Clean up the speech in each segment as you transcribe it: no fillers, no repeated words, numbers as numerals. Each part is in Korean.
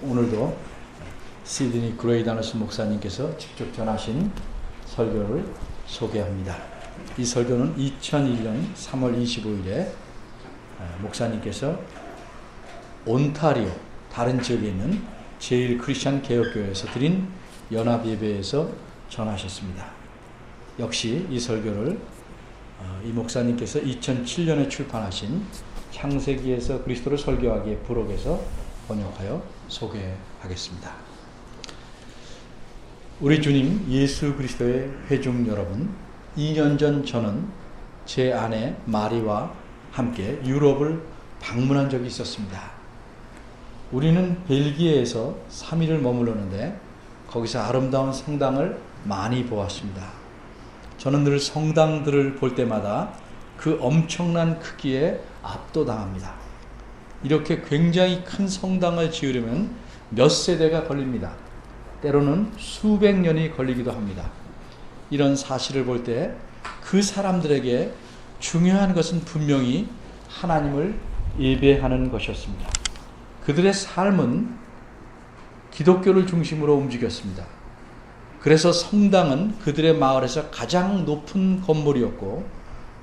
오늘도 시드니 그레이다너스 목사님께서 직접 전하신 설교를 소개합니다. 이 설교는 2001년 3월 25일에 목사님께서 온타리오 다른 지역에 있는 제일 크리스천 개혁교회에서 드린 연합예배에서 전하셨습니다. 역시 이 설교를 이 목사님께서 2007년에 출판하신 창세기에서 그리스도를 설교하기의 부록에서 번역하여 소개하겠습니다. 우리 주님 예수 그리스도의 회중 여러분, 2년 전 저는 제 아내 마리와 함께 유럽을 방문한 적이 있었습니다. 우리는 벨기에에서 3일을 머물렀는데 거기서 아름다운 성당을 많이 보았습니다. 저는 늘 성당들을 볼 때마다 그 엄청난 크기에 압도당합니다. 이렇게 굉장히 큰 성당을 지으려면 몇 세대가 걸립니다. 때로는 수백 년이 걸리기도 합니다. 이런 사실을 볼 때 그 사람들에게 중요한 것은 분명히 하나님을 예배하는 것이었습니다. 그들의 삶은 기독교를 중심으로 움직였습니다. 그래서 성당은 그들의 마을에서 가장 높은 건물이었고,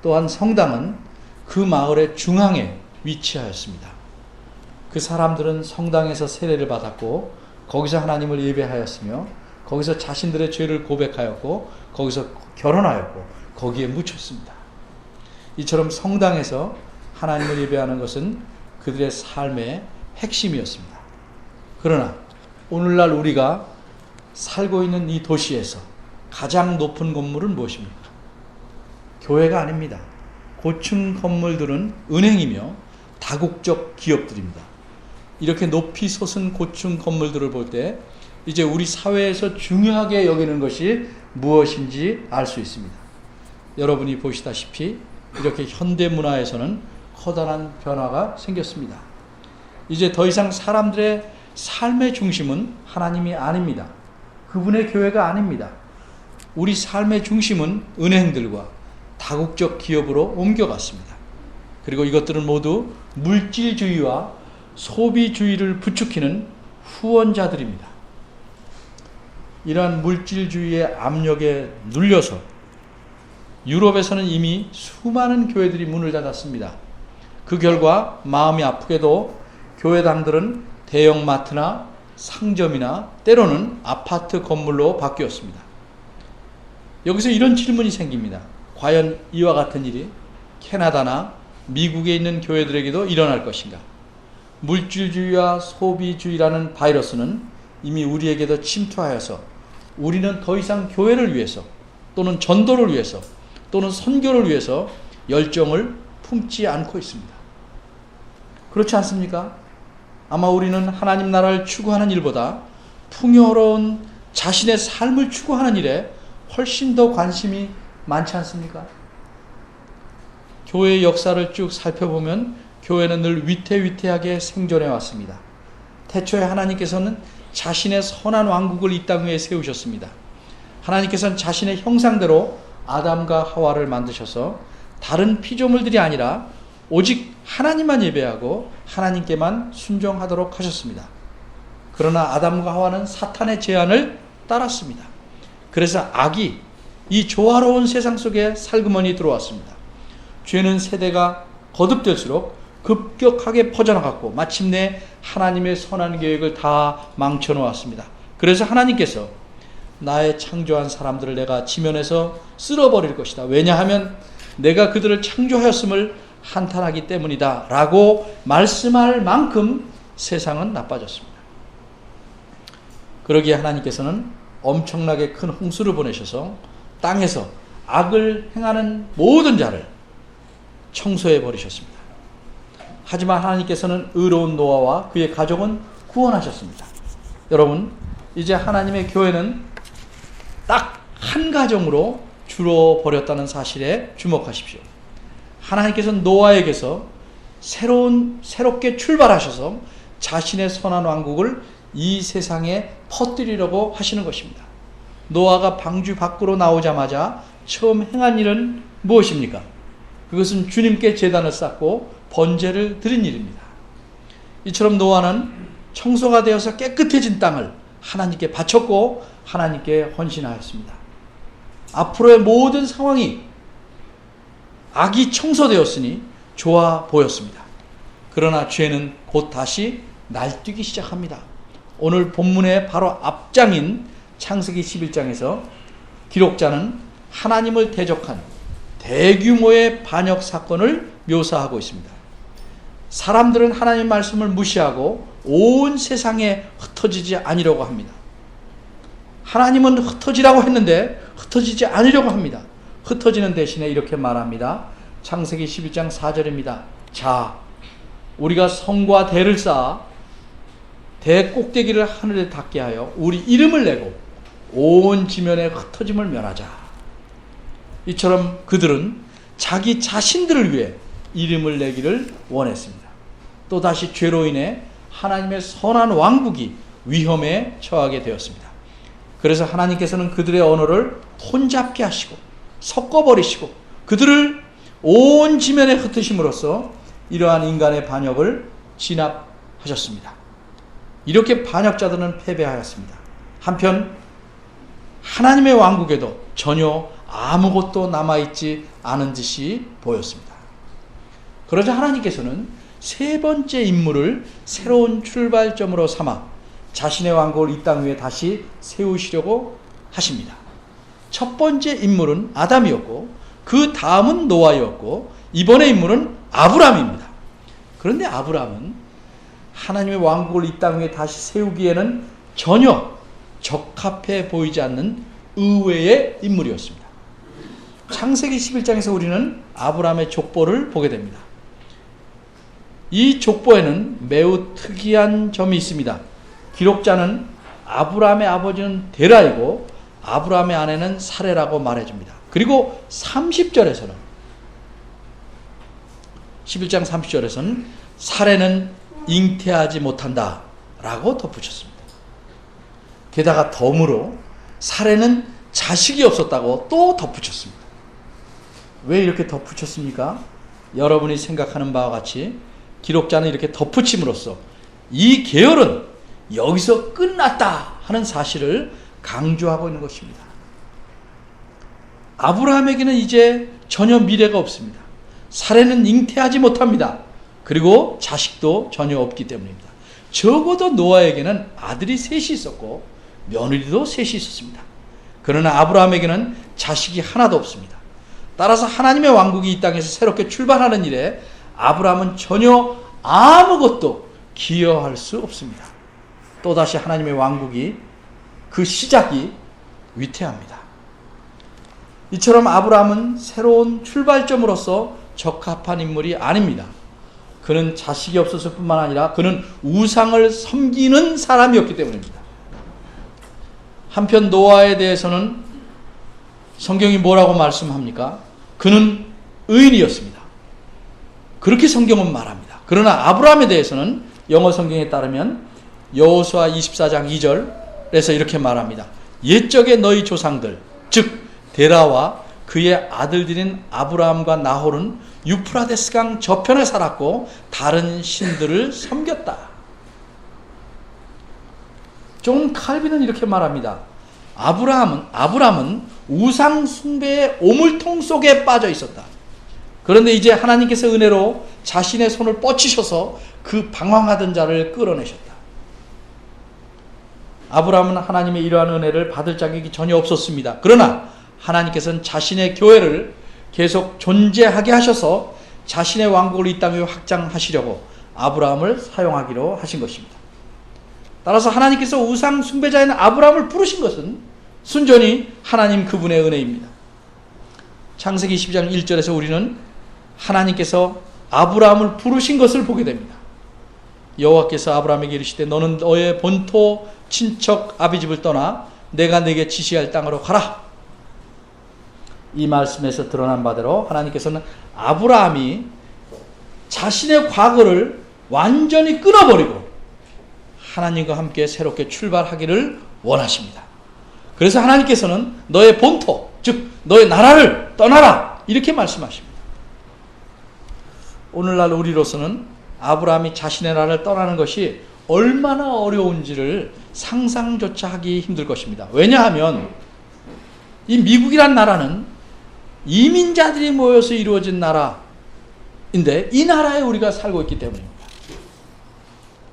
또한 성당은 그 마을의 중앙에 위치하였습니다. 그 사람들은 성당에서 세례를 받았고 거기서 하나님을 예배하였으며 거기서 자신들의 죄를 고백하였고 거기서 결혼하였고 거기에 묻혔습니다. 이처럼 성당에서 하나님을 예배하는 것은 그들의 삶의 핵심이었습니다. 그러나 오늘날 우리가 살고 있는 이 도시에서 가장 높은 건물은 무엇입니까? 교회가 아닙니다. 고층 건물들은 은행이며 다국적 기업들입니다. 이렇게 높이 솟은 고층 건물들을 볼 때 이제 우리 사회에서 중요하게 여기는 것이 무엇인지 알 수 있습니다. 여러분이 보시다시피 이렇게 현대 문화에서는 커다란 변화가 생겼습니다. 이제 더 이상 사람들의 삶의 중심은 하나님이 아닙니다. 그분의 교회가 아닙니다. 우리 삶의 중심은 은행들과 다국적 기업으로 옮겨갔습니다. 그리고 이것들은 모두 물질주의와 소비주의를 부추기는 후원자들입니다. 이러한 물질주의의 압력에 눌려서 유럽에서는 이미 수많은 교회들이 문을 닫았습니다. 그 결과 마음이 아프게도 교회당들은 대형마트나 상점이나 때로는 아파트 건물로 바뀌었습니다. 여기서 이런 질문이 생깁니다. 과연 이와 같은 일이 캐나다나 미국에 있는 교회들에게도 일어날 것인가? 물질주의와 소비주의라는 바이러스는 이미 우리에게도 침투하여서 우리는 더 이상 교회를 위해서 또는 전도를 위해서 또는 선교를 위해서 열정을 품지 않고 있습니다. 그렇지 않습니까? 아마 우리는 하나님 나라를 추구하는 일보다 풍요로운 자신의 삶을 추구하는 일에 훨씬 더 관심이 많지 않습니까? 교회의 역사를 쭉 살펴보면 교회는 늘 위태위태하게 생존해 왔습니다. 태초에 하나님께서는 자신의 선한 왕국을 이 땅 위에 세우셨습니다. 하나님께서는 자신의 형상대로 아담과 하와를 만드셔서 다른 피조물들이 아니라 오직 하나님만 예배하고 하나님께만 순종하도록 하셨습니다. 그러나 아담과 하와는 사탄의 제안을 따랐습니다. 그래서 악이 이 조화로운 세상 속에 살그머니 들어왔습니다. 죄는 세대가 거듭될수록 급격하게 퍼져나갔고 마침내 하나님의 선한 계획을 다 망쳐놓았습니다. 그래서 하나님께서 나의 창조한 사람들을 내가 지면에서 쓸어버릴 것이다. 왜냐하면 내가 그들을 창조하였음을 한탄하기 때문이다 라고 말씀할 만큼 세상은 나빠졌습니다. 그러기에 하나님께서는 엄청나게 큰 홍수를 보내셔서 땅에서 악을 행하는 모든 자를 청소해 버리셨습니다. 하지만 하나님께서는 의로운 노아와 그의 가족은 구원하셨습니다. 여러분, 이제 하나님의 교회는 딱 한 가정으로 줄어버렸다는 사실에 주목하십시오. 하나님께서는 노아에게서 새롭게 출발하셔서 자신의 선한 왕국을 이 세상에 퍼뜨리려고 하시는 것입니다. 노아가 방주 밖으로 나오자마자 처음 행한 일은 무엇입니까? 그것은 주님께 제단을 쌓고 번제를 드린 일입니다. 이처럼 노아는 청소가 되어서 깨끗해진 땅을 하나님께 바쳤고 하나님께 헌신하였습니다. 앞으로의 모든 상황이 악이 청소되었으니 좋아 보였습니다. 그러나 죄는 곧 다시 날뛰기 시작합니다. 오늘 본문의 바로 앞장인 창세기 11장에서 기록자는 하나님을 대적한 대규모의 반역 사건을 묘사하고 있습니다. 사람들은 하나님의 말씀을 무시하고 온 세상에 흩어지지 않으려고 합니다. 하나님은 흩어지라고 했는데 흩어지지 않으려고 합니다. 흩어지는 대신에 이렇게 말합니다. 창세기 11장 4절입니다. 자, 우리가 성과 대를 쌓아 대 꼭대기를 하늘에 닿게 하여 우리 이름을 내고 온 지면에 흩어짐을 면하자. 이처럼 그들은 자기 자신들을 위해 이름을 내기를 원했습니다. 또다시 죄로 인해 하나님의 선한 왕국이 위험에 처하게 되었습니다. 그래서 하나님께서는 그들의 언어를 혼잡게 하시고 섞어버리시고 그들을 온 지면에 흩으심으로써 이러한 인간의 반역을 진압하셨습니다. 이렇게 반역자들은 패배하였습니다. 한편 하나님의 왕국에도 전혀 아무것도 남아있지 않은 듯이 보였습니다. 그러자 하나님께서는 세 번째 인물을 새로운 출발점으로 삼아 자신의 왕국을 이 땅 위에 다시 세우시려고 하십니다. 첫 번째 인물은 아담이었고 그 다음은 노아였고 이번의 인물은 아브람입니다. 그런데 아브람은 하나님의 왕국을 이 땅 위에 다시 세우기에는 전혀 적합해 보이지 않는 의외의 인물이었습니다. 창세기 11장에서 우리는 아브람의 족보를 보게 됩니다. 이 족보에는 매우 특이한 점이 있습니다. 기록자는 아브람의 아버지는 데라이고 아브람의 아내는 사레라고 말해줍니다. 그리고 30절에서는 11장 30절에서는 사레는 잉태하지 못한다 라고 덧붙였습니다. 게다가 덤으로 사레는 자식이 없었다고 또 덧붙였습니다. 왜 이렇게 덧붙였습니까? 여러분이 생각하는 바와 같이 기록자는 이렇게 덧붙임으로써 이 계열은 여기서 끝났다 하는 사실을 강조하고 있는 것입니다. 아브라함에게는 이제 전혀 미래가 없습니다. 사례는 잉태하지 못합니다. 그리고 자식도 전혀 없기 때문입니다. 적어도 노아에게는 아들이 셋이 있었고 며느리도 셋이 있었습니다. 그러나 아브라함에게는 자식이 하나도 없습니다. 따라서 하나님의 왕국이 이 땅에서 새롭게 출발하는 일에 아브라함은 전혀 아무것도 기여할 수 없습니다. 또다시 하나님의 왕국이 그 시작이 위태합니다. 이처럼 아브라함은 새로운 출발점으로서 적합한 인물이 아닙니다. 그는 자식이 없었을 뿐만 아니라 그는 우상을 섬기는 사람이었기 때문입니다. 한편 노아에 대해서는 성경이 뭐라고 말씀합니까? 그는 의인이었습니다. 그렇게 성경은 말합니다. 그러나 아브라함에 대해서는 영어 성경에 따르면 여호수아 24장 2절에서 이렇게 말합니다. 옛적의 너희 조상들 즉 데라와 그의 아들들인 아브라함과 나홀은 유프라데스 강 저편에 살았고 다른 신들을 섬겼다. 존 칼빈은 이렇게 말합니다. 아브라함은 우상 숭배의 오물통 속에 빠져 있었다. 그런데 이제 하나님께서 은혜로 자신의 손을 뻗치셔서 그 방황하던 자를 끌어내셨다. 아브라함은 하나님의 이러한 은혜를 받을 자격이 전혀 없었습니다. 그러나 하나님께서는 자신의 교회를 계속 존재하게 하셔서 자신의 왕국을 이 땅에 확장하시려고 아브라함을 사용하기로 하신 것입니다. 따라서 하나님께서 우상 숭배자인 아브라함을 부르신 것은 순전히 하나님 그분의 은혜입니다. 창세기 12장 1절에서 우리는 하나님께서 아브라함을 부르신 것을 보게 됩니다. 여호와께서 아브라함에게 이르시되 너는 너의 본토 친척 아비집을 떠나 내가 네게 지시할 땅으로 가라. 이 말씀에서 드러난 바대로 하나님께서는 아브라함이 자신의 과거를 완전히 끊어버리고 하나님과 함께 새롭게 출발하기를 원하십니다. 그래서 하나님께서는 너의 본토, 즉 너의 나라를 떠나라 이렇게 말씀하십니다. 오늘날 우리로서는 아브라함이 자신의 나라를 떠나는 것이 얼마나 어려운지를 상상조차 하기 힘들 것입니다. 왜냐하면 이 미국이란 나라는 이민자들이 모여서 이루어진 나라인데 이 나라에 우리가 살고 있기 때문입니다.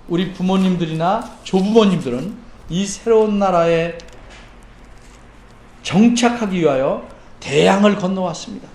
우리 부모님들이나 조부모님들은 이 새로운 나라에 정착하기 위하여 대양을 건너왔습니다.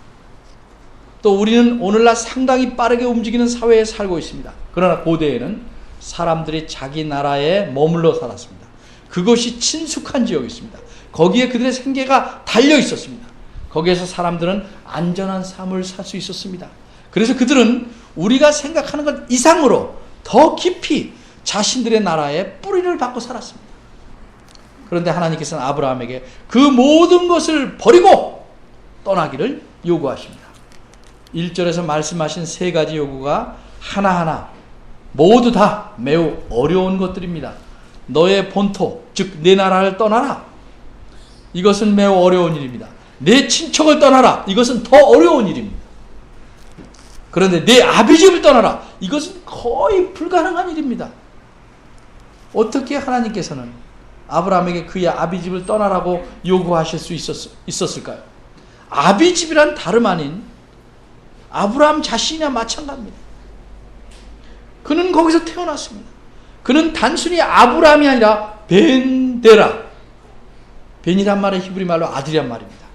또 우리는 오늘날 상당히 빠르게 움직이는 사회에 살고 있습니다. 그러나 고대에는 사람들이 자기 나라에 머물러 살았습니다. 그것이 친숙한 지역이었습니다. 거기에 그들의 생계가 달려 있었습니다. 거기에서 사람들은 안전한 삶을 살 수 있었습니다. 그래서 그들은 우리가 생각하는 것 이상으로 더 깊이 자신들의 나라에 뿌리를 박고 살았습니다. 그런데 하나님께서는 아브라함에게 그 모든 것을 버리고 떠나기를 요구하십니다. 1절에서 말씀하신 세 가지 요구가 하나하나 모두 다 매우 어려운 것들입니다. 너의 본토, 즉 내 나라를 떠나라. 이것은 매우 어려운 일입니다. 내 친척을 떠나라. 이것은 더 어려운 일입니다. 그런데 내 아비집을 떠나라. 이것은 거의 불가능한 일입니다. 어떻게 하나님께서는 아브라함에게 그의 아비집을 떠나라고 요구하실 수 있었을까요? 아비집이란 다름 아닌 아브라함 자신이나 마찬가지입니다. 그는 거기서 태어났습니다. 그는 단순히 아브라함이 아니라 벤데라. 벤이란 말은 히브리 말로 아들이란 말입니다.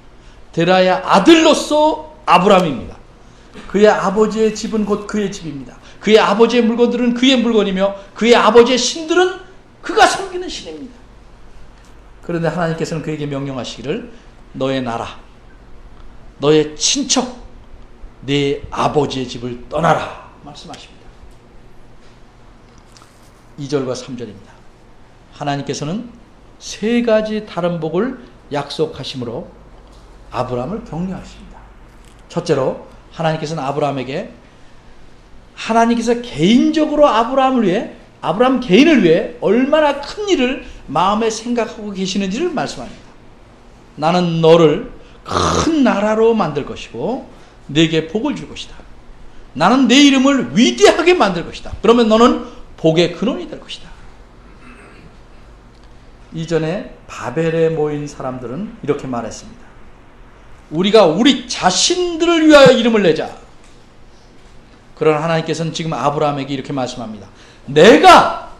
데라의 아들로서 아브라함입니다. 그의 아버지의 집은 곧 그의 집입니다. 그의 아버지의 물건들은 그의 물건이며 그의 아버지의 신들은 그가 섬기는 신입니다. 그런데 하나님께서는 그에게 명령하시기를 너의 나라, 너의 친척, 네 아버지의 집을 떠나라 말씀하십니다. 2절과 3절입니다. 하나님께서는 세 가지 다른 복을 약속하심으로 아브라함을 격려하십니다. 첫째로 하나님께서는 아브라함에게 하나님께서 개인적으로 아브라함을 위해 아브라함 개인을 위해 얼마나 큰 일을 마음에 생각하고 계시는지를 말씀합니다. 나는 너를 큰 나라로 만들 것이고 네게 복을 줄 것이다. 나는 내 이름을 위대하게 만들 것이다. 그러면 너는 복의 근원이 될 것이다. 이전에 바벨에 모인 사람들은 이렇게 말했습니다. 우리가 우리 자신들을 위하여 이름을 내자. 그러나 하나님께서는 지금 아브라함에게 이렇게 말씀합니다. 내가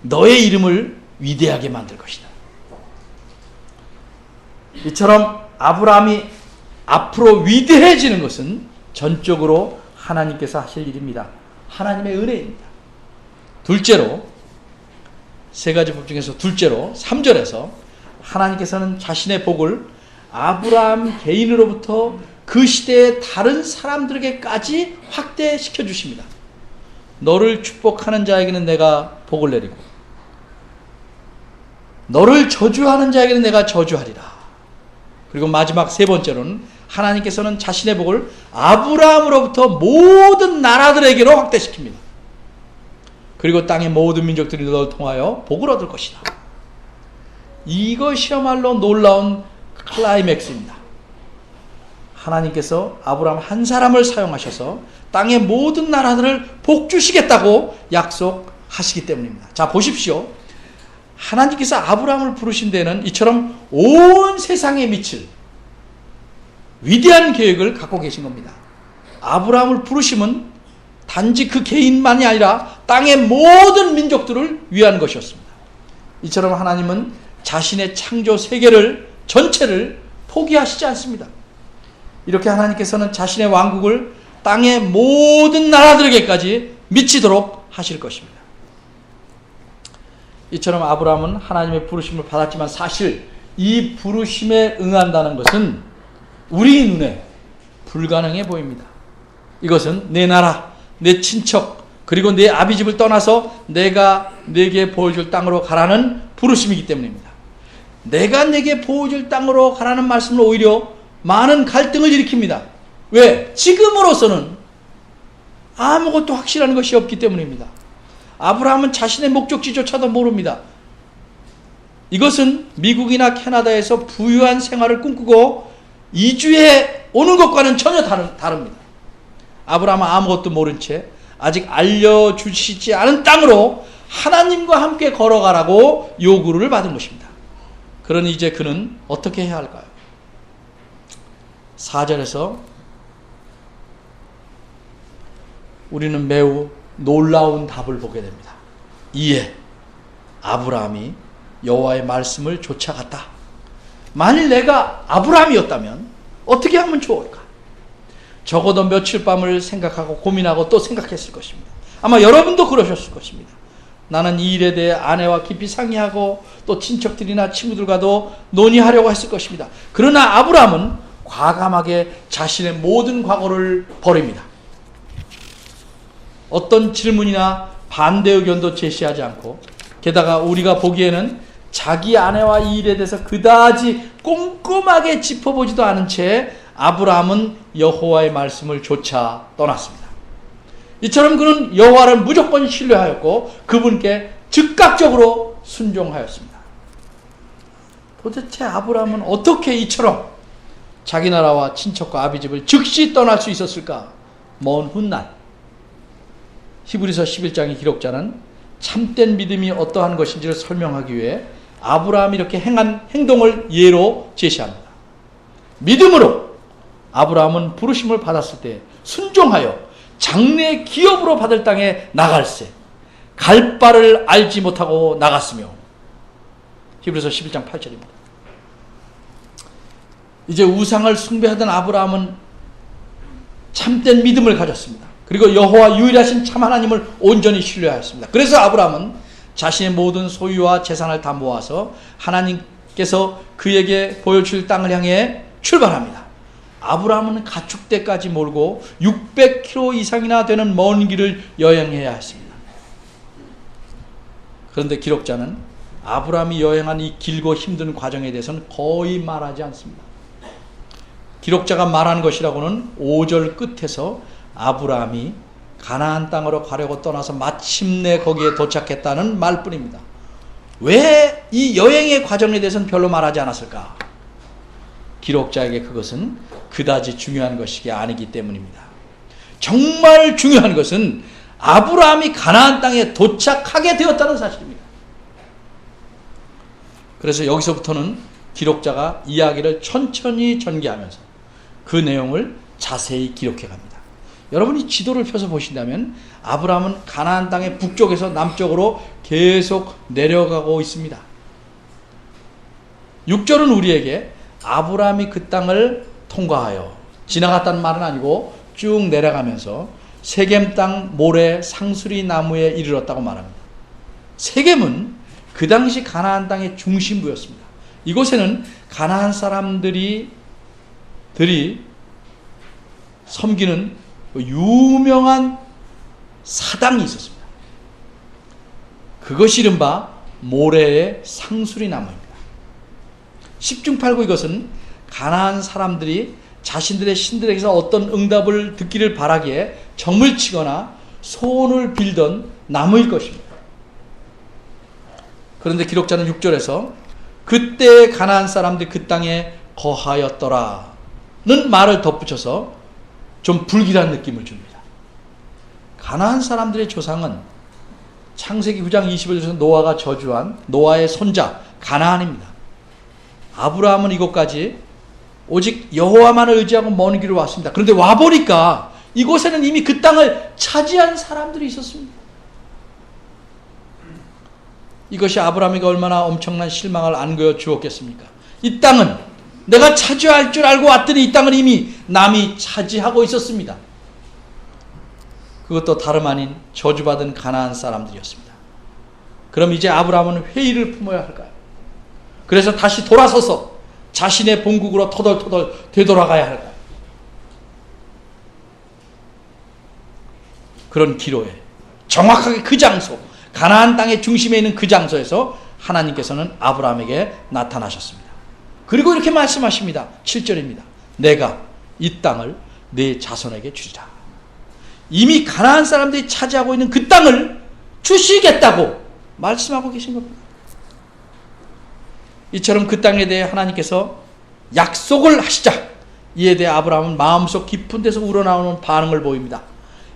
너의 이름을 위대하게 만들 것이다. 이처럼 아브라함이 앞으로 위대해지는 것은 전적으로 하나님께서 하실 일입니다. 하나님의 은혜입니다. 둘째로, 세 가지 복 중에서 둘째로 3절에서 하나님께서는 자신의 복을 아브라함 개인으로부터 그 시대의 다른 사람들에게까지 확대시켜 주십니다. 너를 축복하는 자에게는 내가 복을 내리고 너를 저주하는 자에게는 내가 저주하리라. 그리고 마지막 세 번째로는 하나님께서는 자신의 복을 아브라함으로부터 모든 나라들에게로 확대시킵니다. 그리고 땅의 모든 민족들이 너를 통하여 복을 얻을 것이다. 이것이야말로 놀라운 클라이맥스입니다. 하나님께서 아브라함 한 사람을 사용하셔서 땅의 모든 나라들을 복주시겠다고 약속하시기 때문입니다. 자, 보십시오. 하나님께서 아브라함을 부르신 데는 이처럼 온 세상에 미칠 위대한 계획을 갖고 계신 겁니다. 아브라함을 부르심은 단지 그 개인만이 아니라 땅의 모든 민족들을 위한 것이었습니다. 이처럼 하나님은 자신의 창조 세계를 전체를 포기하시지 않습니다. 이렇게 하나님께서는 자신의 왕국을 땅의 모든 나라들에게까지 미치도록 하실 것입니다. 이처럼 아브라함은 하나님의 부르심을 받았지만 사실 이 부르심에 응한다는 것은 우리 눈에 불가능해 보입니다. 이것은 내 나라, 내 친척, 그리고 내 아비집을 떠나서 내가 내게 보여줄 땅으로 가라는 부르심이기 때문입니다. 내가 내게 보여줄 땅으로 가라는 말씀은 오히려 많은 갈등을 일으킵니다. 왜? 지금으로서는 아무것도 확실한 것이 없기 때문입니다. 아브라함은 자신의 목적지조차도 모릅니다. 이것은 미국이나 캐나다에서 부유한 생활을 꿈꾸고 이주해 오는 것과는 전혀 다릅니다. 아브라함은 아무것도 모른 채 아직 알려주시지 않은 땅으로 하나님과 함께 걸어가라고 요구를 받은 것입니다. 그러니 이제 그는 어떻게 해야 할까요? 4절에서 우리는 매우 놀라운 답을 보게 됩니다. 이에 아브라함이 여호와의 말씀을 쫓아갔다. 만일 내가 아브라함이었다면 어떻게 하면 좋을까? 적어도 며칠 밤을 생각하고 고민하고 또 생각했을 것입니다. 아마 여러분도 그러셨을 것입니다. 나는 이 일에 대해 아내와 깊이 상의하고 또 친척들이나 친구들과도 논의하려고 했을 것입니다. 그러나 아브라함은 과감하게 자신의 모든 과거를 버립니다. 어떤 질문이나 반대 의견도 제시하지 않고, 게다가 우리가 보기에는 자기 아내와 이 일에 대해서 그다지 꼼꼼하게 짚어보지도 않은 채 아브라함은 여호와의 말씀을 조차 떠났습니다. 이처럼 그는 여호와를 무조건 신뢰하였고 그분께 즉각적으로 순종하였습니다. 도대체 아브라함은 어떻게 이처럼 자기 나라와 친척과 아비집을 즉시 떠날 수 있었을까? 먼 훗날 히브리서 11장의 기록자는 참된 믿음이 어떠한 것인지를 설명하기 위해 아브라함이 이렇게 행한 행동을 예로 제시합니다. 믿음으로 아브라함은 부르심을 받았을 때 순종하여 장래 기업으로 받을 땅에 나갈새 갈 바를 알지 못하고 나갔으며. 히브리서 11장 8절입니다. 이제 우상을 숭배하던 아브라함은 참된 믿음을 가졌습니다. 그리고 여호와 유일하신 참 하나님을 온전히 신뢰하였습니다. 그래서 아브라함은 자신의 모든 소유와 재산을 다 모아서 하나님께서 그에게 보여줄 땅을 향해 출발합니다. 아브라함은 가축대까지 몰고 600km 이상이나 되는 먼 길을 여행해야 했습니다. 그런데 기록자는 아브라함이 여행한 이 길고 힘든 과정에 대해서는 거의 말하지 않습니다. 기록자가 말한 것이라고는 5절 끝에서 아브라함이 가나안 땅으로 가려고 떠나서 마침내 거기에 도착했다는 말뿐입니다. 왜 이 여행의 과정에 대해서는 별로 말하지 않았을까? 기록자에게 그것은 그다지 중요한 것이 아니기 때문입니다. 정말 중요한 것은 아브라함이 가나안 땅에 도착하게 되었다는 사실입니다. 그래서 여기서부터는 기록자가 이야기를 천천히 전개하면서 그 내용을 자세히 기록해 갑니다. 여러분이 지도를 펴서 보신다면 아브라함은 가나안 땅의 북쪽에서 남쪽으로 계속 내려가고 있습니다. 6절은 우리에게 아브라함이 그 땅을 통과하여 지나갔다는 말은 아니고 쭉 내려가면서 세겜 땅 모래 상수리 나무에 이르렀다고 말합니다. 세겜은 그 당시 가나안 땅의 중심부였습니다. 이곳에는 가나안 사람들이 섬기는 유명한 사당이 있었습니다. 그것이 이른바 모래의 상수리 나무입니다. 10중 8구 이것은 가나안 사람들이 자신들의 신들에게서 어떤 응답을 듣기를 바라기에 점을 치거나 소원을 빌던 나무일 것입니다. 그런데 기록자는 6절에서 그때 가나안 사람들이 그 땅에 거하였더라는 말을 덧붙여서 좀 불길한 느낌을 줍니다. 가나안 사람들의 조상은 창세기 9장 21절에서 노아가 저주한 노아의 손자 가나안입니다. 아브라함은 이곳까지 오직 여호와만을 의지하고 먼 길을 왔습니다. 그런데 와보니까 이곳에는 이미 그 땅을 차지한 사람들이 있었습니다. 이것이 아브라함에게 얼마나 엄청난 실망을 안겨 주었겠습니까? 이 땅은 내가 차지할 줄 알고 왔더니 이 땅은 이미 남이 차지하고 있었습니다. 그것도 다름 아닌 저주받은 가나안 사람들이었습니다. 그럼 이제 아브라함은 회의를 품어야 할까요? 그래서 다시 돌아서서 자신의 본국으로 터덜터덜 되돌아가야 할까요? 그런 기로에 정확하게 그 장소, 가나안 땅의 중심에 있는 그 장소에서 하나님께서는 아브라함에게 나타나셨습니다. 그리고 이렇게 말씀하십니다. 7절입니다. 내가 이 땅을 네 자손에게 주리라. 이미 가나안 사람들이 차지하고 있는 그 땅을 주시겠다고 말씀하고 계신 겁니다. 이처럼 그 땅에 대해 하나님께서 약속을 하시자 이에 대해 아브라함은 마음속 깊은 데서 우러나오는 반응을 보입니다.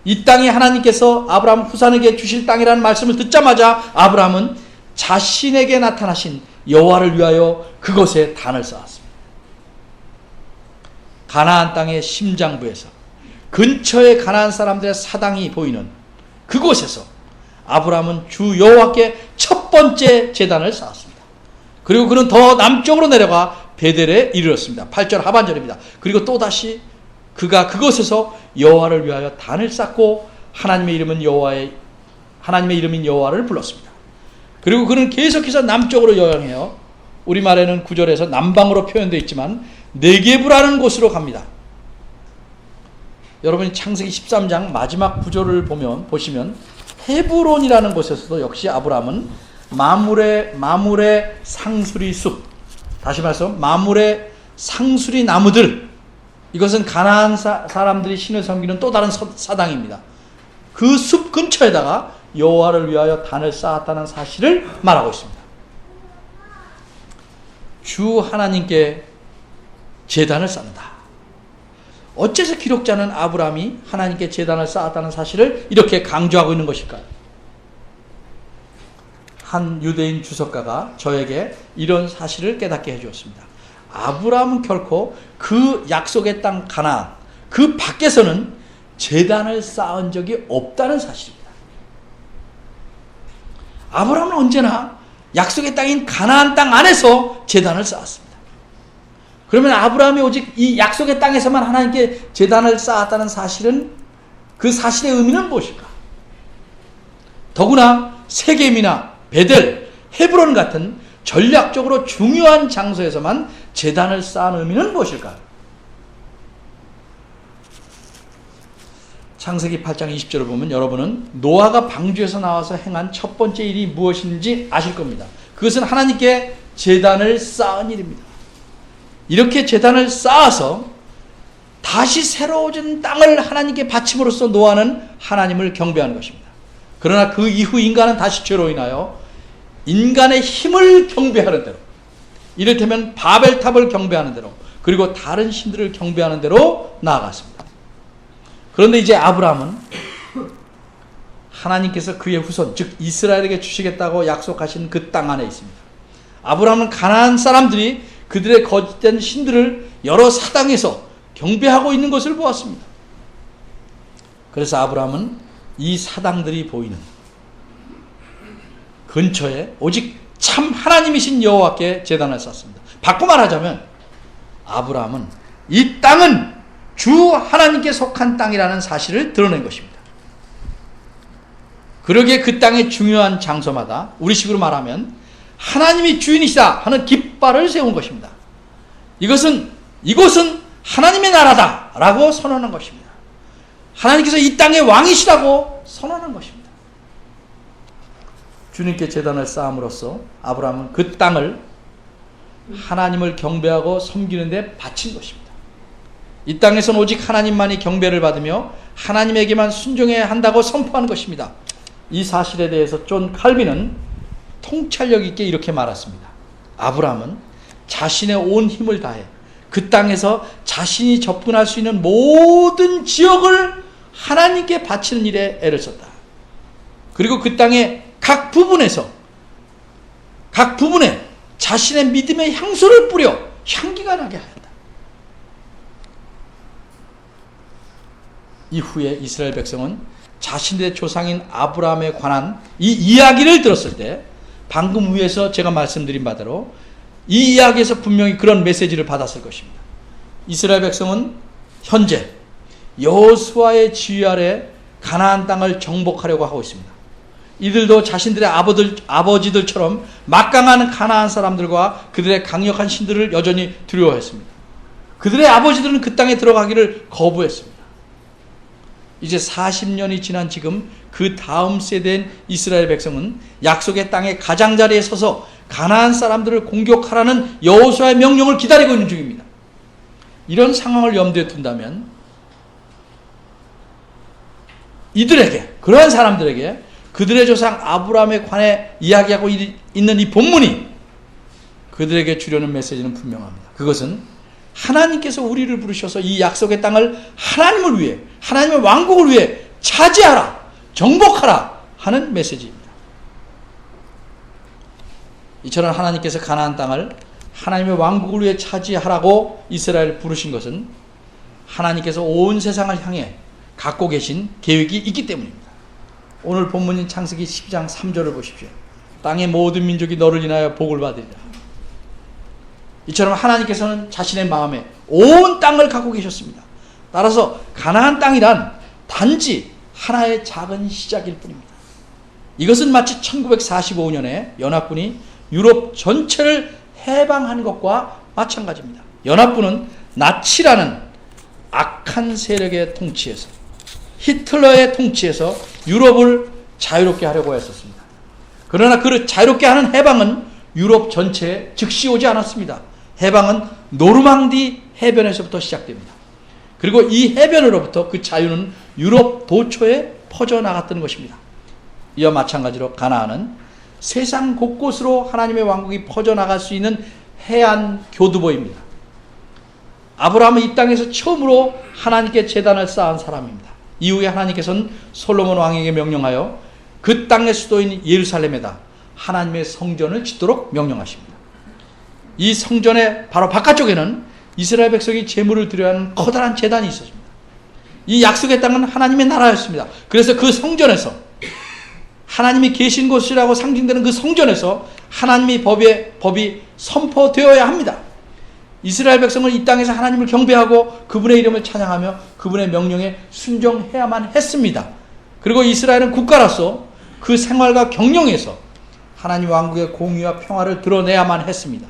이 땅이 하나님께서 아브라함 후손에게 주실 땅이라는 말씀을 듣자마자 아브라함은 자신에게 나타나신 여호와를 위하여 그곳에 단을 쌓았습니다. 가나안 땅의 심장부에서 근처에 가나안 사람들의 사당이 보이는 그곳에서 아브라함은 주 여호와께 첫 번째 제단을 쌓았습니다. 그리고 그는 더 남쪽으로 내려가 베델에 이르렀습니다. 8절 하반절입니다. 그리고 또다시 그가 그곳에서 여호와를 위하여 단을 쌓고 하나님의 이름인 여호와를 불렀습니다. 그리고 그는 계속해서 남쪽으로 여행해요. 우리말에는 9절에서 남방으로 표현되어 있지만 네게브라는 곳으로 갑니다. 여러분이 창세기 13장 마지막 구절을 보시면 헤브론이라는 곳에서도 역시 아브라함은 마물의 상수리 숲, 다시 말해서 마물의 상수리 나무들, 이것은 가나안 사람들이 신을 섬기는 또 다른 사당입니다. 그 숲 근처에다가 여호와를 위하여 단을 쌓았다는 사실을 말하고 있습니다. 주 하나님께 제단을 쌓는다. 어째서 기록자는 아브라함이 하나님께 제단을 쌓았다는 사실을 이렇게 강조하고 있는 것일까요? 한 유대인 주석가가 저에게 이런 사실을 깨닫게 해주었습니다. 아브라함은 결코 그 약속의 땅 가나안, 그 밖에서는 제단을 쌓은 적이 없다는 사실입니다. 아브라함은 언제나 약속의 땅인 가나안 땅 안에서 제단을 쌓았습니다. 그러면 아브라함이 오직 이 약속의 땅에서만 하나님께 제단을 쌓았다는 사실은, 그 사실의 의미는 무엇일까? 더구나 세겜이나 베델, 헤브론 같은 전략적으로 중요한 장소에서만 제단을 쌓은 의미는 무엇일까? 창세기 8장 20절을 보면 여러분은 노아가 방주에서 나와서 행한 첫 번째 일이 무엇인지 아실 겁니다. 그것은 하나님께 제단을 쌓은 일입니다. 이렇게 제단을 쌓아서 다시 새로워진 땅을 하나님께 바침으로써 노아는 하나님을 경배하는 것입니다. 그러나 그 이후 인간은 다시 죄로 인하여 인간의 힘을 경배하는 대로, 이를테면 바벨탑을 경배하는 대로, 그리고 다른 신들을 경배하는 대로 나아갔습니다. 그런데 이제 아브라함은 하나님께서 그의 후손, 즉 이스라엘에게 주시겠다고 약속하신 그 땅 안에 있습니다. 아브라함은 가나안 사람들이 그들의 거짓된 신들을 여러 사당에서 경배하고 있는 것을 보았습니다. 그래서 아브라함은 이 사당들이 보이는 근처에 오직 참 하나님이신 여호와께 제단을 쌓습니다. 바꿔 말하자면 아브라함은 이 땅은 주 하나님께 속한 땅이라는 사실을 드러낸 것입니다. 그러기에 그 땅의 중요한 장소마다 우리식으로 말하면 하나님이 주인이시다 하는 깃발을 세운 것입니다. 이것은 하나님의 나라다 라고 선언한 것입니다. 하나님께서 이 땅의 왕이시라고 선언한 것입니다. 주님께 제단을 쌓음으로써 아브라함은 그 땅을 하나님을 경배하고 섬기는 데 바친 것입니다. 이 땅에서는 오직 하나님만이 경배를 받으며 하나님에게만 순종해야 한다고 선포하는 것입니다. 이 사실에 대해서 존 칼빈은 통찰력 있게 이렇게 말했습니다. 아브라함은 자신의 온 힘을 다해 그 땅에서 자신이 접근할 수 있는 모든 지역을 하나님께 바치는 일에 애를 썼다. 그리고 그 땅의 각 부분에 자신의 믿음의 향수를 뿌려 향기가 나게 하였다. 이후에 이스라엘 백성은 자신들의 조상인 아브라함에 관한 이 이야기를 들었을 때 방금 위에서 제가 말씀드린 바대로 이 이야기에서 분명히 그런 메시지를 받았을 것입니다. 이스라엘 백성은 현재 여호수아의 지휘 아래 가나안 땅을 정복하려고 하고 있습니다. 이들도 자신들의 아버지들처럼 막강한 가나안 사람들과 그들의 강력한 신들을 여전히 두려워했습니다. 그들의 아버지들은 그 땅에 들어가기를 거부했습니다. 이제 40년이 지난 지금 그 다음 세대인 이스라엘 백성은 약속의 땅의 가장자리에 서서 가나안 사람들을 공격하라는 여호수아의 명령을 기다리고 있는 중입니다. 이런 상황을 염두에 둔다면 그러한 사람들에게 그들의 조상 아브라함에 관해 이야기하고 있는 이 본문이 그들에게 주려는 메시지는 분명합니다. 그것은 하나님께서 우리를 부르셔서 이 약속의 땅을 하나님을 위해, 하나님의 왕국을 위해 차지하라, 정복하라 하는 메시지입니다. 이처럼 하나님께서 가나안 땅을 하나님의 왕국을 위해 차지하라고 이스라엘을 부르신 것은 하나님께서 온 세상을 향해 갖고 계신 계획이 있기 때문입니다. 오늘 본문인 창세기 12장 3절을 보십시오. 땅의 모든 민족이 너를 인하여 복을 받으리라. 이처럼 하나님께서는 자신의 마음에 온 땅을 갖고 계셨습니다. 따라서 가나안 땅이란 단지 하나의 작은 시작일 뿐입니다. 이것은 마치 1945년에 연합군이 유럽 전체를 해방한 것과 마찬가지입니다. 연합군은 나치라는 악한 세력의 통치에서, 히틀러의 통치에서 유럽을 자유롭게 하려고 했었습니다. 그러나 그 자유롭게 하는 해방은 유럽 전체에 즉시 오지 않았습니다. 해방은 노르망디 해변에서부터 시작됩니다. 그리고 이 해변으로부터 그 자유는 유럽 도처에 퍼져나갔던 것입니다. 이와 마찬가지로 가나안은 세상 곳곳으로 하나님의 왕국이 퍼져나갈 수 있는 해안 교두보입니다. 아브라함은 이 땅에서 처음으로 하나님께 제단을 쌓은 사람입니다. 이후에 하나님께서는 솔로몬 왕에게 명령하여 그 땅의 수도인 예루살렘에다 하나님의 성전을 짓도록 명령하십니다. 이 성전의 바로 바깥쪽에는 이스라엘 백성이 제물을 드려야 하는 커다란 제단이 있었습니다. 이 약속의 땅은 하나님의 나라였습니다. 그래서 그 성전에서, 하나님이 계신 곳이라고 상징되는 그 성전에서 하나님의 법이 선포되어야 합니다. 이스라엘 백성은 이 땅에서 하나님을 경배하고 그분의 이름을 찬양하며 그분의 명령에 순종해야만 했습니다. 그리고 이스라엘은 국가로서 그 생활과 경영에서 하나님 왕국의 공의와 평화를 드러내야만 했습니다.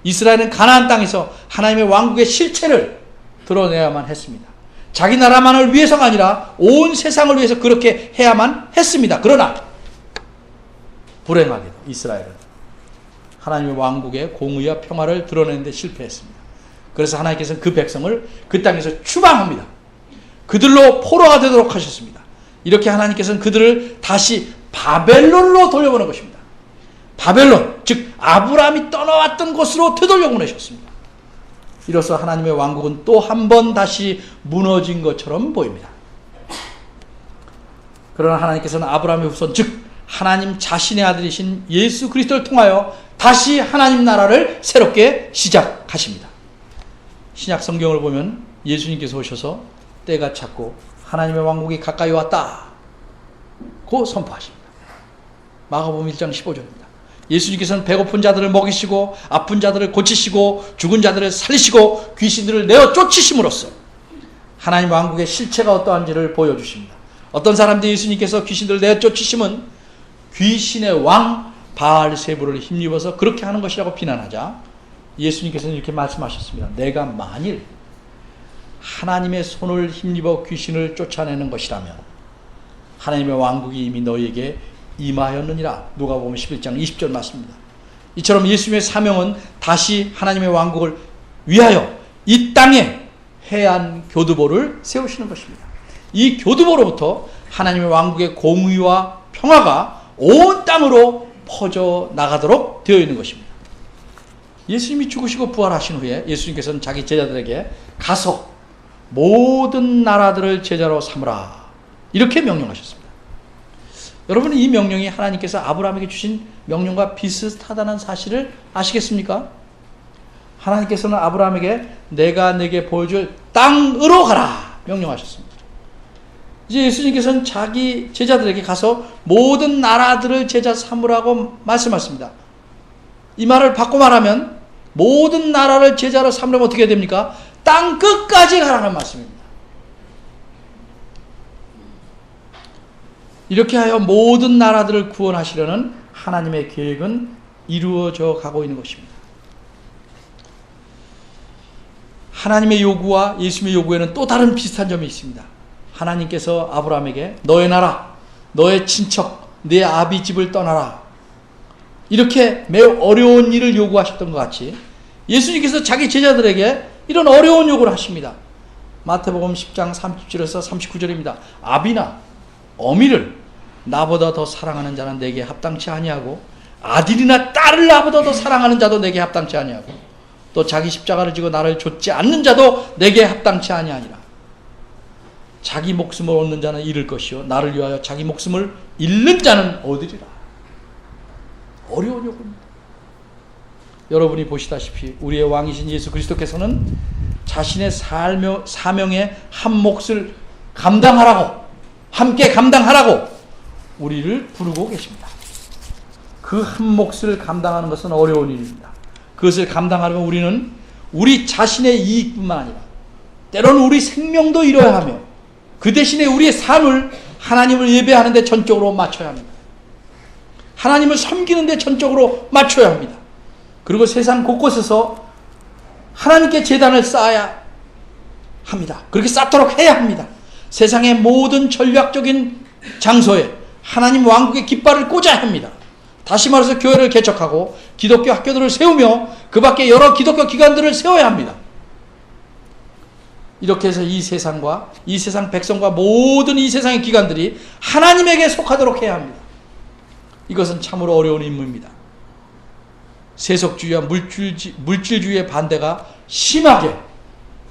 이스라엘은 가나안 땅에서 하나님의 왕국의 실체를 드러내야만 했습니다. 자기 나라만을 위해서가 아니라 온 세상을 위해서 그렇게 해야만 했습니다. 그러나 불행하게도 이스라엘은 하나님의 왕국의 공의와 평화를 드러내는 데 실패했습니다. 그래서 하나님께서는 그 백성을 그 땅에서 추방합니다. 그들로 포로가 되도록 하셨습니다. 이렇게 하나님께서는 그들을 다시 바벨론으로 돌려보낸 것입니다. 바벨론, 즉 아브라함이 떠나왔던 곳으로 되돌려 보내셨습니다. 이로써 하나님의 왕국은 또 한 번 다시 무너진 것처럼 보입니다. 그러나 하나님께서는 아브라함의 후손, 즉 하나님 자신의 아들이신 예수 그리스도를 통하여 다시 하나님 나라를 새롭게 시작하십니다. 신약 성경을 보면 예수님께서 오셔서 때가 찼고 하나님의 왕국이 가까이 왔다고 선포하십니다. 마가복음 1장 15절입니다. 예수님께서는 배고픈 자들을 먹이시고 아픈 자들을 고치시고 죽은 자들을 살리시고 귀신들을 내어 쫓으심으로써 하나님 왕국의 실체가 어떠한지를 보여주십니다. 어떤 사람들이 예수님께서 귀신들을 내어 쫓으심은 귀신의 왕 바알세부를 힘입어서 그렇게 하는 것이라고 비난하자 예수님께서는 이렇게 말씀하셨습니다. 내가 만일 하나님의 손을 힘입어 귀신을 쫓아내는 것이라면 하나님의 왕국이 이미 너희에게 임하였느니라. 누가복음 11장 20절 말씀입니다. 이처럼 예수님의 사명은 다시 하나님의 왕국을 위하여 이 땅에 해안 교두보를 세우시는 것입니다. 이 교두보로부터 하나님의 왕국의 공의와 평화가 온 땅으로 퍼져 나가도록 되어 있는 것입니다. 예수님이 죽으시고 부활하신 후에 예수님께서는 자기 제자들에게 가서 모든 나라들을 제자로 삼으라 이렇게 명령하셨습니다. 여러분은 이 명령이 하나님께서 아브라함에게 주신 명령과 비슷하다는 사실을 아시겠습니까? 하나님께서는 아브라함에게 내가 내게 보여줄 땅으로 가라 명령하셨습니다. 이제 예수님께서는 자기 제자들에게 가서 모든 나라들을 제자 삼으라고 말씀하십니다. 이 말을 바꿔 말하면 모든 나라를 제자로 삼으려면 어떻게 해야 됩니까? 땅 끝까지 가라는 말씀입니다. 이렇게 하여 모든 나라들을 구원하시려는 하나님의 계획은 이루어져 가고 있는 것입니다. 하나님의 요구와 예수님의 요구에는 또 다른 비슷한 점이 있습니다. 하나님께서 아브라함에게 너의 나라, 너의 친척, 내 아비 집을 떠나라 이렇게 매우 어려운 일을 요구하셨던 것 같이 예수님께서 자기 제자들에게 이런 어려운 요구를 하십니다. 마태복음 10장 37에서 39절입니다. 아비나 어미를 나보다 더 사랑하는 자는 내게 합당치 아니하고 아들이나 딸을 나보다 더 사랑하는 자도 내게 합당치 아니하고 또 자기 십자가를 지고 나를 좇지 않는 자도 내게 합당치 아니하니라. 자기 목숨을 얻는 자는 잃을 것이요 나를 위하여 자기 목숨을 잃는 자는 얻으리라. 어려운 요구입니다. 여러분이 보시다시피 우리의 왕이신 예수 그리스도께서는 자신의 사명의 한 몫을 감당하라고, 함께 감당하라고 우리를 부르고 계십니다. 그 한 몫을 감당하는 것은 어려운 일입니다. 그것을 감당하려면 우리는 우리 자신의 이익뿐만 아니라 때로는 우리 생명도 잃어야 하며 그 대신에 우리의 삶을 하나님을 예배하는 데 전적으로 맞춰야 합니다. 하나님을 섬기는 데 전적으로 맞춰야 합니다. 그리고 세상 곳곳에서 하나님께 제단을 쌓아야 합니다. 그렇게 쌓도록 해야 합니다. 세상의 모든 전략적인 장소에 하나님 왕국의 깃발을 꽂아야 합니다. 다시 말해서 교회를 개척하고 기독교 학교들을 세우며 그 밖에 여러 기독교 기관들을 세워야 합니다. 이렇게 해서 이 세상과 이 세상 백성과 모든 이 세상의 기관들이 하나님에게 속하도록 해야 합니다. 이것은 참으로 어려운 임무입니다. 세속주의와 물질주의의 반대가 심하게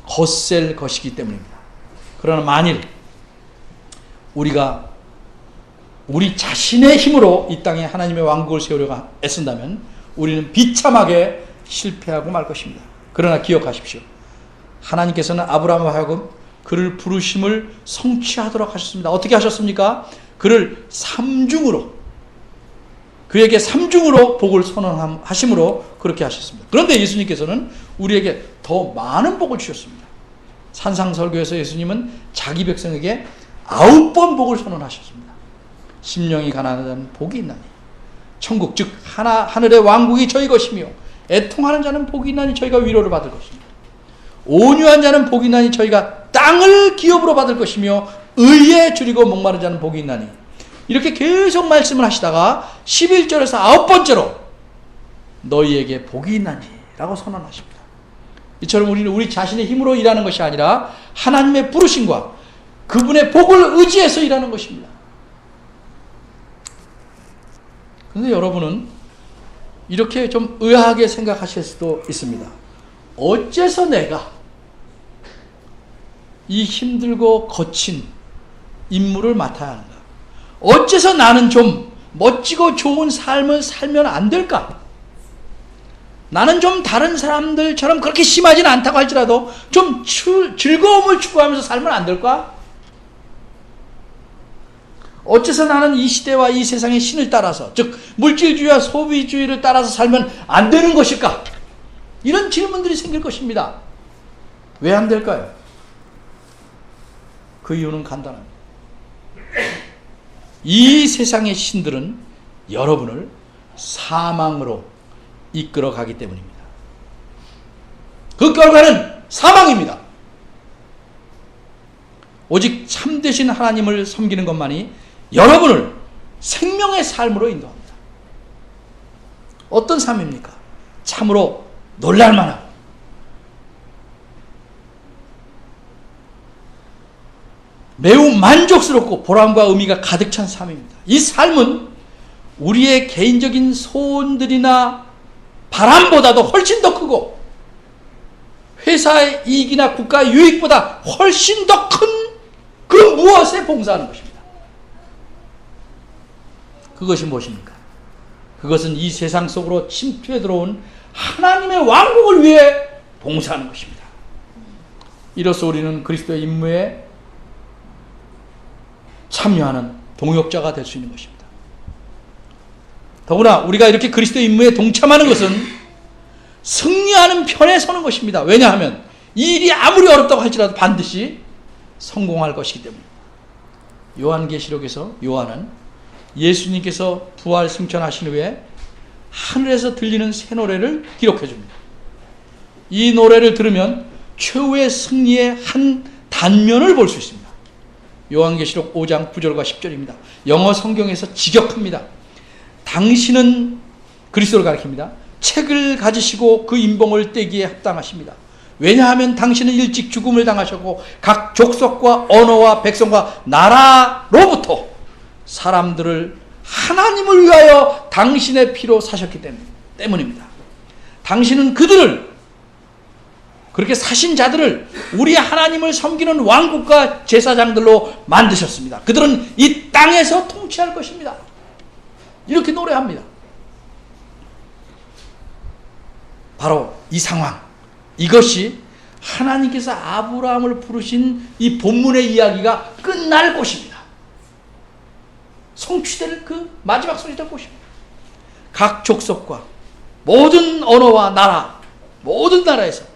거셀 것이기 때문입니다. 그러나 만일 우리가 우리 자신의 힘으로 이 땅에 하나님의 왕국을 세우려고 애쓴다면 우리는 비참하게 실패하고 말 것입니다. 그러나 기억하십시오. 하나님께서는 아브라함과 하여금 그를 부르심을 성취하도록 하셨습니다. 어떻게 하셨습니까? 그를 그에게 삼중으로 복을 선언하심으로 그렇게 하셨습니다. 그런데 예수님께서는 우리에게 더 많은 복을 주셨습니다. 산상설교에서 예수님은 자기 백성에게 9번 복을 선언하셨습니다. 심령이 가난한 자는 복이 있나니 천국 즉 하늘의 왕국이 저희 것이며 애통하는 자는 복이 있나니 저희가 위로를 받을 것입니다. 온유한 자는 복이 있나니 저희가 땅을 기업으로 받을 것이며 의에 줄이고 목마른 자는 복이 있나니 이렇게 계속 말씀을 하시다가 11절에서 9번째로 너희에게 복이 있나니 라고 선언하십니다. 이처럼 우리는 우리 자신의 힘으로 일하는 것이 아니라 하나님의 부르심과 그분의 복을 의지해서 일하는 것입니다. 그런데 여러분은 이렇게 좀 의아하게 생각하실 수도 있습니다. 어째서 내가 이 힘들고 거친 임무를 맡아야 하는가? 어째서 나는 좀 멋지고 좋은 삶을 살면 안 될까? 나는 좀 다른 사람들처럼 그렇게 심하진 않다고 할지라도 좀 즐거움을 추구하면서 살면 안 될까? 어째서 나는 이 시대와 이 세상의 신을 따라서, 즉 물질주의와 소비주의를 따라서 살면 안 되는 것일까? 이런 질문들이 생길 것입니다. 왜 안 될까요? 그 이유는 간단합니다. 이 세상의 신들은 여러분을 사망으로 이끌어 가기 때문입니다. 그 결과는 사망입니다. 오직 참되신 하나님을 섬기는 것만이 여러분을 생명의 삶으로 인도합니다. 어떤 삶입니까? 참으로 놀랄만하고 매우 만족스럽고 보람과 의미가 가득 찬 삶입니다. 이 삶은 우리의 개인적인 소원들이나 바람보다도 훨씬 더 크고 회사의 이익이나 국가의 유익보다 훨씬 더 큰 그 무엇에 봉사하는 것입니다. 그것이 무엇입니까? 그것은 이 세상 속으로 침투해 들어온 하나님의 왕국을 위해 봉사하는 것입니다. 이로써 우리는 그리스도의 임무에 참여하는 동역자가 될 수 있는 것입니다. 더구나 우리가 이렇게 그리스도의 임무에 동참하는 것은 승리하는 편에 서는 것입니다. 왜냐하면 이 일이 아무리 어렵다고 할지라도 반드시 성공할 것이기 때문입니다. 요한계시록에서 요한은 예수님께서 부활 승천하신 후에 하늘에서 들리는 새 노래를 기록해 줍니다. 이 노래를 들으면 최후의 승리의 한 단면을 볼 수 있습니다. 요한계시록 5장 9절과 10절입니다. 영어 성경에서 직역합니다. 당신은 그리스도를 가리킵니다. 책을 가지시고 그 인봉을 떼기에 합당하십니다. 왜냐하면 당신은 일찍 죽음을 당하셨고 각 족속과 언어와 백성과 나라로부터 사람들을 하나님을 위하여 당신의 피로 사셨기 때문입니다. 당신은 그들을 그렇게 사신 자들을 우리 하나님을 섬기는 왕국과 제사장들로 만드셨습니다. 그들은 이 땅에서 통치할 것입니다. 이렇게 노래합니다. 바로 이 상황, 이것이 하나님께서 아브라함을 부르신 이 본문의 이야기가 끝날 곳입니다. 성취될 그 마지막 소리될 곳입니다. 각 족속과 모든 언어와 나라, 모든 나라에서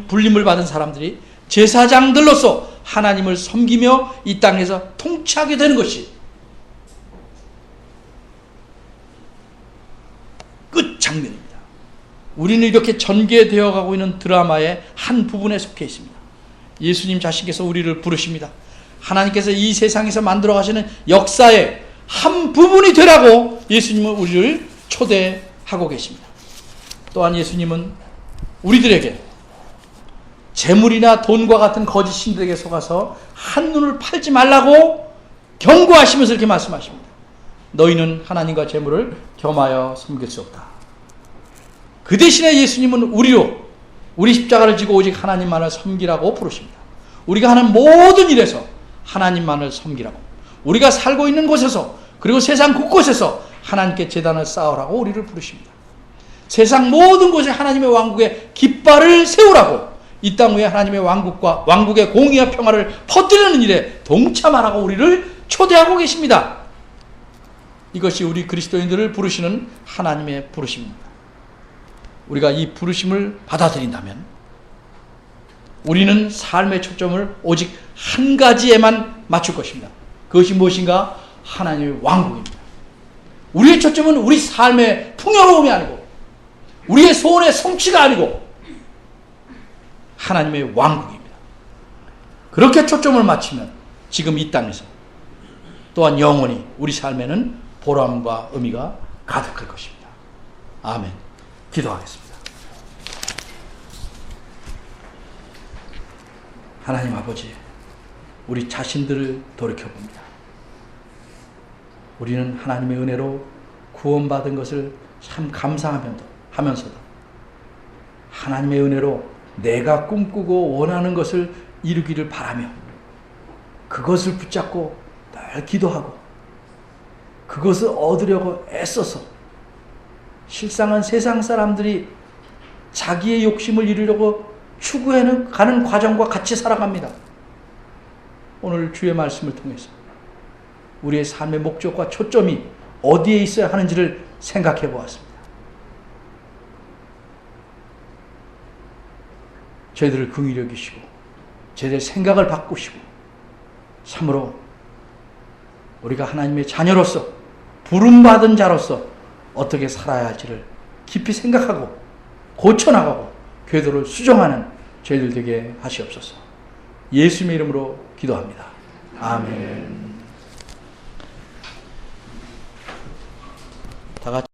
불림을 받은 사람들이 제사장들로서 하나님을 섬기며 이 땅에서 통치하게 되는 것이 끝 장면입니다. 우리는 이렇게 전개되어 가고 있는 드라마의 한 부분에 속해 있습니다. 예수님 자신께서 우리를 부르십니다. 하나님께서 이 세상에서 만들어 가시는 역사의 한 부분이 되라고 예수님은 우리를 초대하고 계십니다. 또한 예수님은 우리들에게 재물이나 돈과 같은 거짓 신들에게 속아서 한눈을 팔지 말라고 경고하시면서 이렇게 말씀하십니다. 너희는 하나님과 재물을 겸하여 섬길 수 없다. 그 대신에 예수님은 우리 십자가를 지고 오직 하나님만을 섬기라고 부르십니다. 우리가 하는 모든 일에서 하나님만을 섬기라고, 우리가 살고 있는 곳에서 그리고 세상 곳곳에서 하나님께 제단을 쌓으라고 우리를 부르십니다. 세상 모든 곳에 하나님의 왕국의 깃발을 세우라고, 이 땅 위에 하나님의 왕국과 왕국의 공의와 평화를 퍼뜨리는 일에 동참하라고 우리를 초대하고 계십니다. 이것이 우리 그리스도인들을 부르시는 하나님의 부르심입니다. 우리가 이 부르심을 받아들인다면 우리는 삶의 초점을 오직 한 가지에만 맞출 것입니다. 그것이 무엇인가? 하나님의 왕국입니다. 우리의 초점은 우리 삶의 풍요로움이 아니고 우리의 소원의 성취가 아니고 하나님의 왕국입니다. 그렇게 초점을 맞추면 지금 이 땅에서 또한 영원히 우리 삶에는 보람과 의미가 가득할 것입니다. 아멘. 기도하겠습니다. 하나님 아버지, 우리 자신들을 돌이켜봅니다. 우리는 하나님의 은혜로 구원받은 것을 참 감사하면서도 하나님의 은혜로 내가 꿈꾸고 원하는 것을 이루기를 바라며 그것을 붙잡고 늘 기도하고 그것을 얻으려고 애써서 실상은 세상 사람들이 자기의 욕심을 이루려고 추구해는 가는 과정과 같이 살아갑니다. 오늘 주의 말씀을 통해서 우리의 삶의 목적과 초점이 어디에 있어야 하는지를 생각해 보았습니다. 저희들을 긍휼히 여기시고 저희들의 생각을 바꾸시고 참으로 우리가 하나님의 자녀로서 부름받은 자로서 어떻게 살아야 할지를 깊이 생각하고 고쳐나가고 궤도를 수정하는 저희들 되게 하시옵소서. 예수님의 이름으로 기도합니다. 아멘. 다 같이